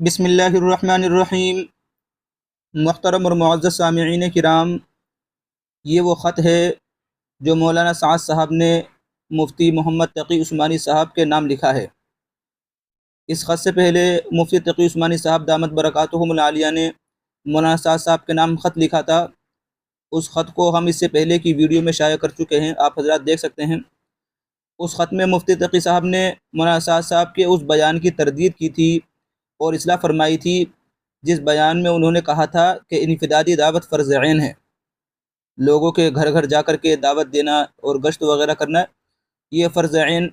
بسم اللہ الرحمن الرحیم۔ محترم اور معزز سامعین کرام، یہ وہ خط ہے جو مولانا سعد صاحب نے مفتی محمد تقی عثمانی صاحب کے نام لکھا ہے۔ اس خط سے پہلے مفتی تقی عثمانی صاحب دامت برکاتہم العالیہ نے مولانا سعد صاحب کے نام خط لکھا تھا۔ اس خط کو ہم اس سے پہلے کی ویڈیو میں شائع کر چکے ہیں، آپ حضرات دیکھ سکتے ہیں۔ اس خط میں مفتی تقی صاحب نے مولانا سعد صاحب کے اس بیان کی تردید کی تھی اور اصلاح فرمائی تھی جس بیان میں انہوں نے کہا تھا کہ انفرادی دعوت فرض عین ہے، لوگوں کے گھر گھر جا کر کے دعوت دینا اور گشت وغیرہ کرنا یہ فرض عین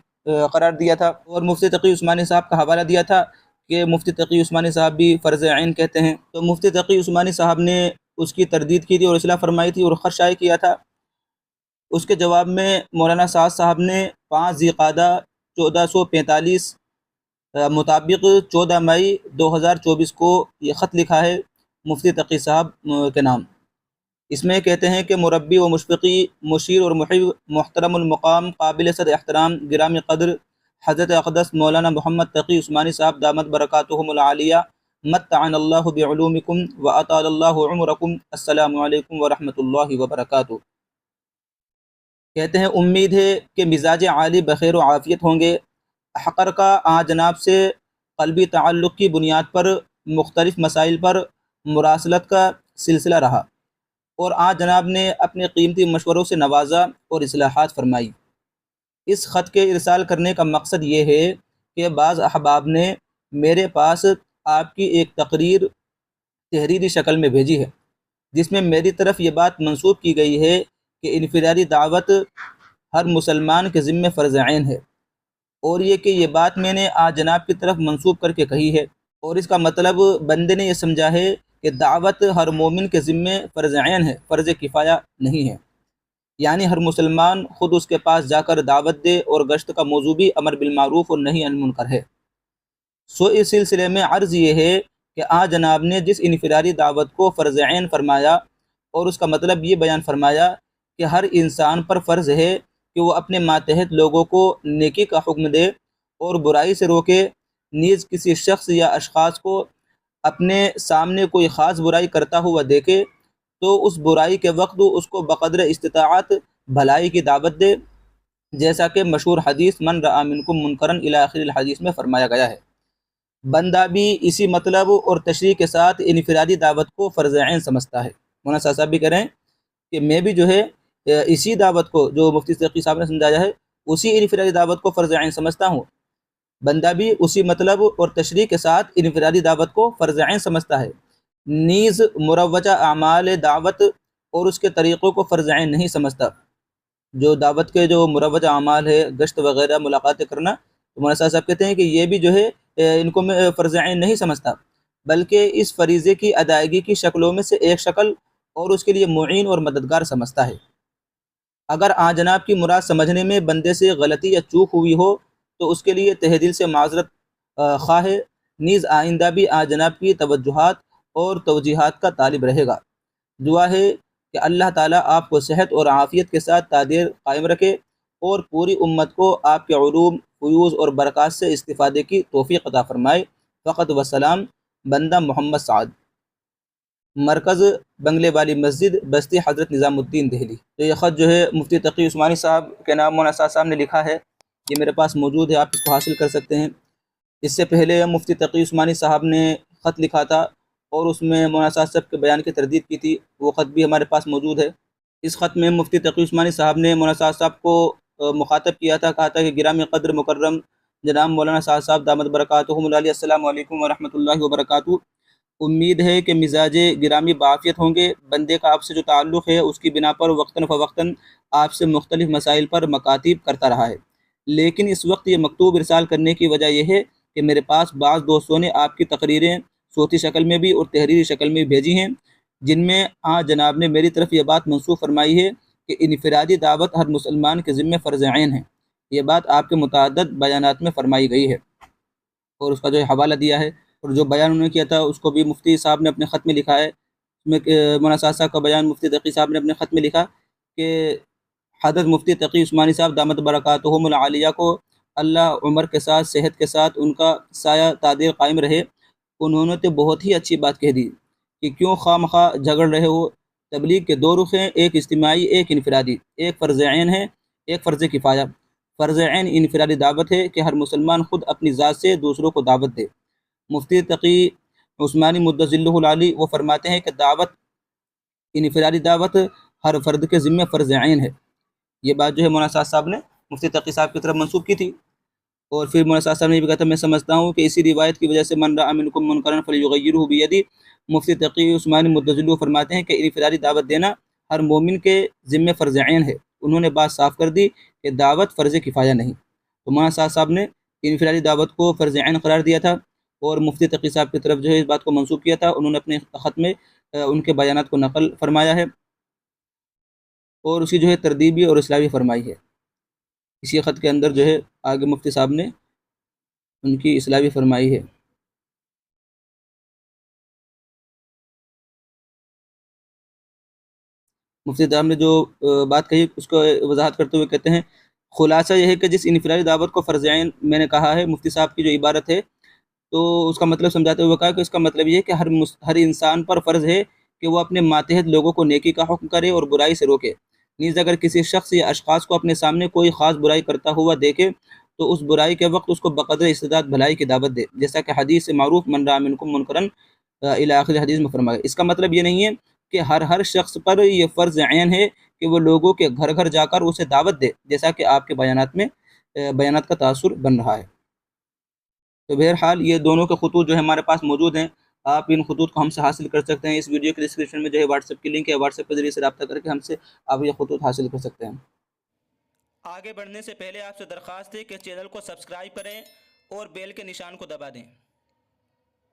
قرار دیا تھا، اور مفتی تقی عثمانی صاحب کا حوالہ دیا تھا کہ مفتی تقی عثمانی صاحب بھی فرض عین کہتے ہیں۔ تو مفتی تقی عثمانی صاحب نے اس کی تردید کی تھی اور اصلاح فرمائی تھی اور خط شائع کیا تھا۔ اس کے جواب میں مولانا سعد صاحب نے 5 ذی القعدہ 1445 مطابق 14 مئی 2024 کو یہ خط لکھا ہے مفتی تقی صاحب کے نام۔ اس میں کہتے ہیں کہ مربی و مشفقی، مشیر اور محب، محترم المقام، قابل صد احترام، گرامی قدر حضرت اقدس مولانا محمد تقی عثمانی صاحب دامت برکاتہم العالیہ، متعن اللہ بعلومکم و اطال اللہ عمرکم، السلام علیکم ورحمۃ اللہ وبرکاتہ۔ کہتے ہیں امید ہے کہ مزاج عالی بخیر و عافیت ہوں گے۔ حقر کا جناب سے قلبی تعلق کی بنیاد پر مختلف مسائل پر مراسلت کا سلسلہ رہا اور جناب نے اپنے قیمتی مشوروں سے نوازا اور اصلاحات فرمائی۔ اس خط کے ارسال کرنے کا مقصد یہ ہے کہ بعض احباب نے میرے پاس آپ کی ایک تقریر تحریری شکل میں بھیجی ہے جس میں میری طرف یہ بات منسوب کی گئی ہے کہ انفرادی دعوت ہر مسلمان کے ذمہ فرض عین ہے، اور یہ بات میں نے جناب کی طرف منسوب کر کے کہی ہے، اور اس کا مطلب بندے نے یہ سمجھا ہے کہ دعوت ہر مومن کے ذمہ فرض عین ہے، فرض کفایہ نہیں ہے، یعنی ہر مسلمان خود اس کے پاس جا کر دعوت دے، اور گشت کا موضوع بھی امر بالمعروف اور نہی عن المنکر ہے۔ اس سلسلے میں عرض یہ ہے کہ جناب نے جس انفرادی دعوت کو فرض عین فرمایا اور اس کا مطلب یہ بیان فرمایا کہ ہر انسان پر فرض ہے کہ وہ اپنے ماتحت لوگوں کو نیکی کا حکم دے اور برائی سے روکے، نیز کسی شخص یا اشخاص کو اپنے سامنے کوئی خاص برائی کرتا ہوا دیکھے تو اس برائی کے وقت اس کو بقدر استطاعت بھلائی کی دعوت دے، جیسا کہ مشہور حدیث من رأى منکم منکرا الی آخر الحدیث میں فرمایا گیا ہے۔ بندہ بھی اسی مطلب اور تشریح کے ساتھ انفرادی دعوت کو فرض عین سمجھتا ہے۔ مولانا صاحب بھی کہہ رہے ہیں کہ میں بھی جو ہے اسی دعوت کو جو مفتی تقی صاحب نے سمجھایا ہے اسی انفرادی دعوت کو فرض عین سمجھتا ہوں۔ بندہ بھی اسی مطلب اور تشریح کے ساتھ انفرادی دعوت کو فرض عین سمجھتا ہے، نیز مروجہ اعمال دعوت اور اس کے طریقوں کو فرض عین نہیں سمجھتا۔ جو دعوت کے جو مروجہ اعمال ہے، گشت وغیرہ، ملاقاتیں کرنا، تو مولانا صاحب کہتے ہیں کہ یہ بھی جو ہے ان کو میں فرض عین نہیں سمجھتا، بلکہ اس فریضے کی ادائیگی کی شکلوں میں سے ایک شکل اور اس کے لیے معین اور مددگار سمجھتا ہے۔ اگر جناب کی مراد سمجھنے میں بندے سے غلطی یا چوک ہوئی ہو تو اس کے لیے تہ دل سے معذرت خواہ ہے، نیز آئندہ بھی جناب کی توجہات اور توجیہات کا طالب رہے گا۔ دعا ہے کہ اللہ تعالیٰ آپ کو صحت اور عافیت کے ساتھ تادیر قائم رکھے اور پوری امت کو آپ کے علوم، فیوز اور برکات سے استفادے کی توفیق عطا فرمائے۔ فقط وسلام، بندہ محمد سعد، مرکز بنگلے والی مسجد، بستی حضرت نظام الدین، دہلی۔ تو یہ خط جو ہے مفتی تقی عثمانی صاحب کے نام مولانا سعد صاحب نے لکھا ہے، یہ میرے پاس موجود ہے، آپ اس کو حاصل کر سکتے ہیں۔ اس سے پہلے مفتی تقی عثمانی صاحب نے خط لکھا تھا اور اس میں مولانا سعد صاحب کے بیان کی تردید کی تھی، وہ خط بھی ہمارے پاس موجود ہے۔ اس خط میں مفتی تقی عثمانی صاحب نے مولانا سعد صاحب کو مخاطب کیا تھا، کہا تھا کہ گرامی قدر مکرم جناب مولانا سعد صاحب دامت برکاتہم العالیہ، السلام علیکم ورحمۃ اللہ وبرکاتہ۔ امید ہے کہ مزاج گرامی بعافیت ہوں گے۔ بندے کا آپ سے جو تعلق ہے اس کی بنا پر وقتاً فوقتاً آپ سے مختلف مسائل پر مکاتب کرتا رہا ہے، لیکن اس وقت یہ مکتوب ارسال کرنے کی وجہ یہ ہے کہ میرے پاس بعض دوستوں نے آپ کی تقریریں صوتی شکل میں بھی اور تحریری شکل میں بھی بھیجی ہیں، جن میں جناب نے میری طرف یہ بات منسوب فرمائی ہے کہ انفرادی دعوت ہر مسلمان کے ذمہ فرض عین ہے۔ یہ بات آپ کے متعدد بیانات میں فرمائی گئی ہے، اور اس کا جو حوالہ دیا ہے، اور جو بیان انہوں نے کیا تھا اس کو بھی مفتی صاحب نے اپنے خط میں لکھا ہے۔ اس میں مولانا سعد صاحب کا بیان مفتی تقی صاحب نے اپنے خط میں لکھا کہ حضرت مفتی تقی عثمانی صاحب دامت برکاتہم العالیہ کو اللہ عمر کے ساتھ، صحت کے ساتھ ان کا سایہ تادیر قائم رہے، انہوں نے تو بہت ہی اچھی بات کہہ دی کہ کیوں خواہ مخواہ جھگڑ رہے ہو۔ تبلیغ کے دو رخ ہیں، ایک اجتماعی، ایک انفرادی۔ ایک فرض عین ہے، ایک فرض کفایہ۔ فرض عین انفرادی دعوت ہے کہ ہر مسلمان خود اپنی ذات سے دوسروں کو دعوت دے۔ مفتی تقی عثمانی مدظلہ العالی وہ فرماتے ہیں کہ دعوت، انفرادی دعوت ہر فرد کے ذمہ فرض عین ہے۔ یہ بات جو ہے مولانا سعد صاحب نے مفتی تقی صاحب کی طرف منسوب کی تھی، اور پھر مولانا سعد صاحب نے بھی کہا تھا میں سمجھتا ہوں کہ اسی روایت کی وجہ سے من رأى منکم منکرا فلیغیرہ بیدہ۔ مفتی تقی عثمانی مدظلہ فرماتے ہیں کہ انفرادی دعوت دینا ہر مومن کے ذمہ فرض عین ہے۔ انہوں نے بات صاف کر دی کہ دعوت فرض کفایہ نہیں۔ تو مولانا سعد صاحب نے انفرادی دعوت کو فرض عین قرار دیا تھا، اور مفتی تقی صاحب کی طرف جو ہے اس بات کو منسوب کیا تھا۔ انہوں نے اپنے خط میں ان کے بیانات کو نقل فرمایا ہے، اور اسی جو ہے تردید بھی اور اصلاح بھی فرمائی ہے۔ اسی خط کے اندر جو ہے آگے مفتی صاحب نے ان کی اصلاح بھی فرمائی ہے۔ مفتی صاحب نے جو بات کہی اس کو وضاحت کرتے ہوئے کہتے ہیں خلاصہ یہ ہے کہ جس انفرادی دعوت کو فرض عین میں نے کہا ہے، مفتی صاحب کی جو عبارت ہے تو اس کا مطلب سمجھاتے ہوئے کہا کہ اس کا مطلب یہ ہے کہ ہر انسان پر فرض ہے کہ وہ اپنے ماتحت لوگوں کو نیکی کا حکم کرے اور برائی سے روکے۔ نیز اگر کسی شخص یا اشخاص کو اپنے سامنے کوئی خاص برائی کرتا ہوا دیکھے تو اس برائی کے وقت اس کو بقدر استطاعت بھلائی کی دعوت دے، جیسا کہ حدیث سے معروف من رأى منکم منکرا الی آخر حدیث میں فرمایا۔ اس کا مطلب یہ نہیں ہے کہ ہر شخص پر یہ فرض عین ہے کہ وہ لوگوں کے گھر گھر جا کر اسے دعوت دے، جیسا کہ آپ کے بیانات کا تاثر بن رہا ہے۔ تو بہرحال یہ دونوں کے خطوط جو ہے ہمارے پاس موجود ہیں، آپ ان خطوط کو ہم سے حاصل کر سکتے ہیں۔ اس ویڈیو کے ڈسکرپشن میں جو ہے واٹس ایپ کی لنک ہے، واٹس ایپ کے ذریعے سے رابطہ کر کے ہم سے آپ یہ خطوط حاصل کر سکتے ہیں۔ آگے بڑھنے سے پہلے آپ سے درخواست ہے کہ چینل کو سبسکرائب کریں اور بیل کے نشان کو دبا دیں۔